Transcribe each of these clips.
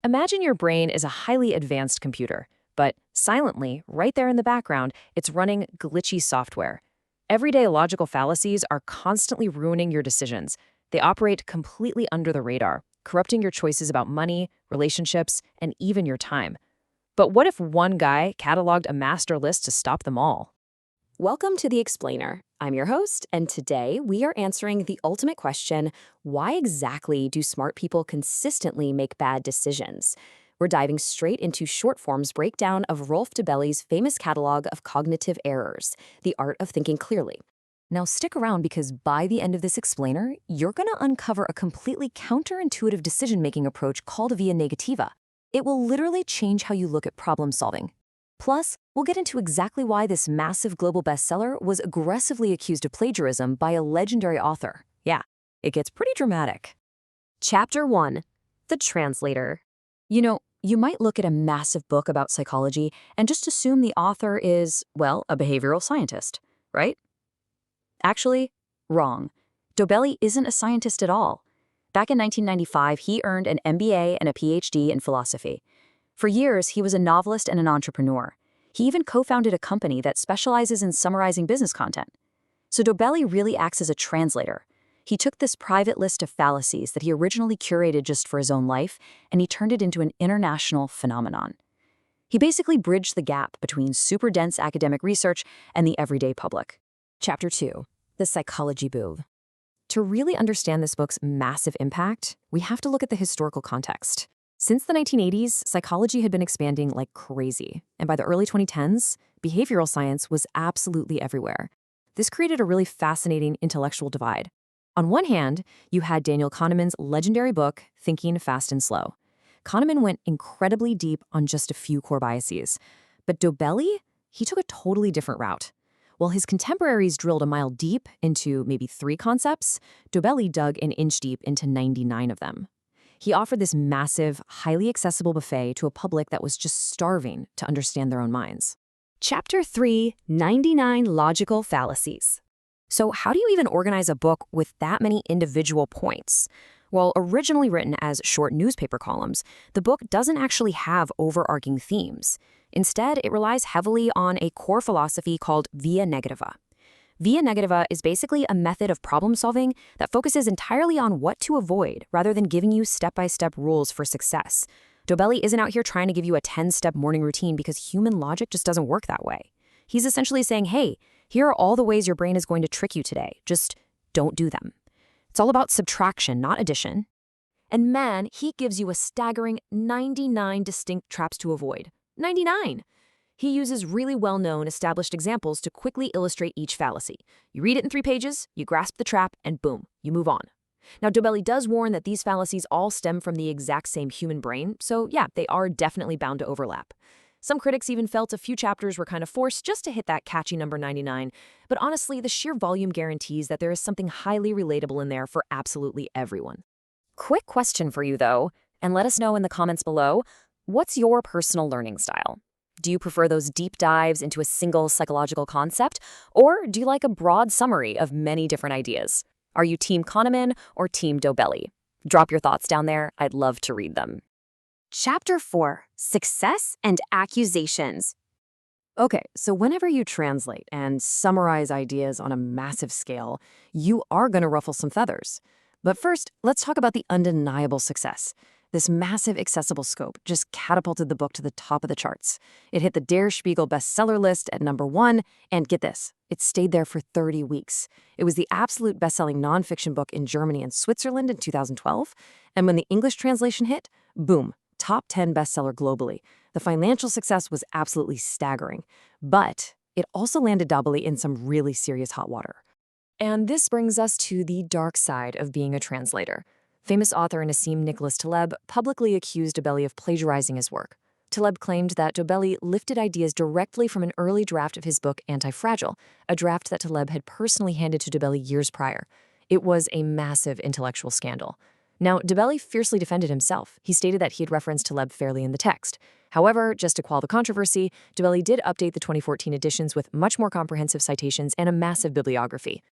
Imagine your brain is a highly advanced computer, but silently, right there in the background, it's running glitchy software. Everyday logical fallacies are constantly ruining your decisions. They operate completely under the radar, corrupting your choices about money, relationships, and even your time. But what if one guy cataloged a master list to stop them all? Welcome to The Explainer. I'm your host, and today we are answering the ultimate question: why exactly do smart people consistently make bad decisions? We're diving straight into short form's breakdown of Rolf Dobelli's famous catalog of cognitive errors, the art of thinking clearly. Now stick around because by the end of this explainer, you're going to uncover a completely counterintuitive decision-making approach called via negativa. It will literally change how you look at problem solving. Plus, we'll get into exactly why this massive global bestseller was aggressively accused of plagiarism by a legendary author. Yeah, it gets pretty dramatic. Chapter 1. The Translator. You might look at a massive book about psychology and just assume the author is, well, a behavioral scientist, right? Actually, wrong. Dobelli isn't a scientist at all. Back in 1995, he earned an MBA and a PhD in philosophy. For years, he was a novelist and an entrepreneur. He even co-founded a company that specializes in summarizing business content. So Dobelli really acts as a translator. He took this private list of fallacies that he originally curated just for his own life, and he turned it into an international phenomenon. He basically bridged the gap between super dense academic research and the everyday public. Chapter 2. The Psychology Boob. To really understand this book's massive impact, we have to look at the historical context. Since the 1980s, psychology had been expanding like crazy, and by the early 2010s, behavioral science was absolutely everywhere. This created a really fascinating intellectual divide. On one hand, you had Daniel Kahneman's legendary book, Thinking Fast and Slow. Kahneman went incredibly deep on just a few core biases, but Dobelli, he took a totally different route. While his contemporaries drilled a mile deep into maybe 3 concepts, Dobelli dug an inch deep into 99 of them. He offered this massive, highly accessible buffet to a public that was just starving to understand their own minds. Chapter 3, 99 Logical Fallacies. So how do you even organize a book with that many individual points? Well, originally written as short newspaper columns, the book doesn't actually have overarching themes. Instead, it relies heavily on a core philosophy called via negativa. Via negativa is basically a method of problem solving that focuses entirely on what to avoid rather than giving you step-by-step rules for success. Dobelli isn't out here trying to give you a 10-step morning routine because human logic just doesn't work that way. He's essentially saying, hey, here are all the ways your brain is going to trick you today. Just don't do them. It's all about subtraction, not addition. And man, he gives you a staggering 99 distinct traps to avoid. 99! He uses really well-known, established examples to quickly illustrate each fallacy. You read it in 3 pages, you grasp the trap, and boom, you move on. Now, Dobelli does warn that these fallacies all stem from the exact same human brain, so yeah, they are definitely bound to overlap. Some critics even felt a few chapters were kind of forced just to hit that catchy number 99, but honestly, the sheer volume guarantees that there is something highly relatable in there for absolutely everyone. Quick question for you, though, and let us know in the comments below, what's your personal learning style? Do you prefer those deep dives into a single psychological concept, or do you like a broad summary of many different ideas? Are you Team Kahneman or Team Dobelli? Drop your thoughts down there. I'd love to read them. Chapter 4. Success and Accusations. Okay, so whenever you translate and summarize ideas on a massive scale, you are going to ruffle some feathers. But first, let's talk about the undeniable success. This massive accessible scope just catapulted the book to the top of the charts. It hit the Der Spiegel bestseller list at number 1, and get this, it stayed there for 30 weeks. It was the absolute best-selling nonfiction book in Germany and Switzerland in 2012, and when the English translation hit, boom, top 10 bestseller globally. The financial success was absolutely staggering, but it also landed Dobelli in some really serious hot water. And this brings us to the dark side of being a translator. Famous author Nassim Nicholas Taleb publicly accused Dobelli of plagiarizing his work. Taleb claimed that Dobelli lifted ideas directly from an early draft of his book Anti-Fragile, a draft that Taleb had personally handed to Dobelli years prior. It was a massive intellectual scandal. Now, Dobelli fiercely defended himself. He stated that he had referenced Taleb fairly in the text. However, just to quell the controversy, Dobelli did update the 2014 editions with much more comprehensive citations and a massive bibliography.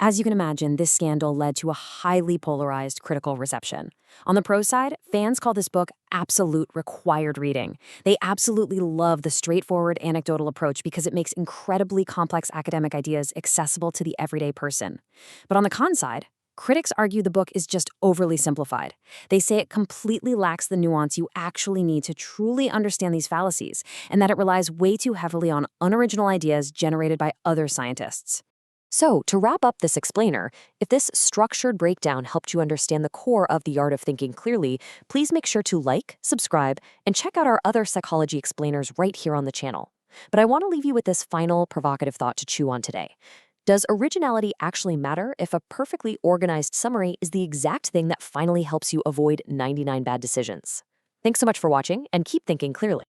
As you can imagine, this scandal led to a highly polarized critical reception. On the pro side, fans call this book absolute required reading. They absolutely love the straightforward anecdotal approach because it makes incredibly complex academic ideas accessible to the everyday person. But on the con side, critics argue the book is just overly simplified. They say it completely lacks the nuance you actually need to truly understand these fallacies, and that it relies way too heavily on unoriginal ideas generated by other scientists. So, to wrap up this explainer, if this structured breakdown helped you understand the core of the art of thinking clearly, please make sure to like, subscribe, and check out our other psychology explainers right here on the channel. But I want to leave you with this final provocative thought to chew on today. Does originality actually matter if a perfectly organized summary is the exact thing that finally helps you avoid 99 bad decisions? Thanks so much for watching, and keep thinking clearly.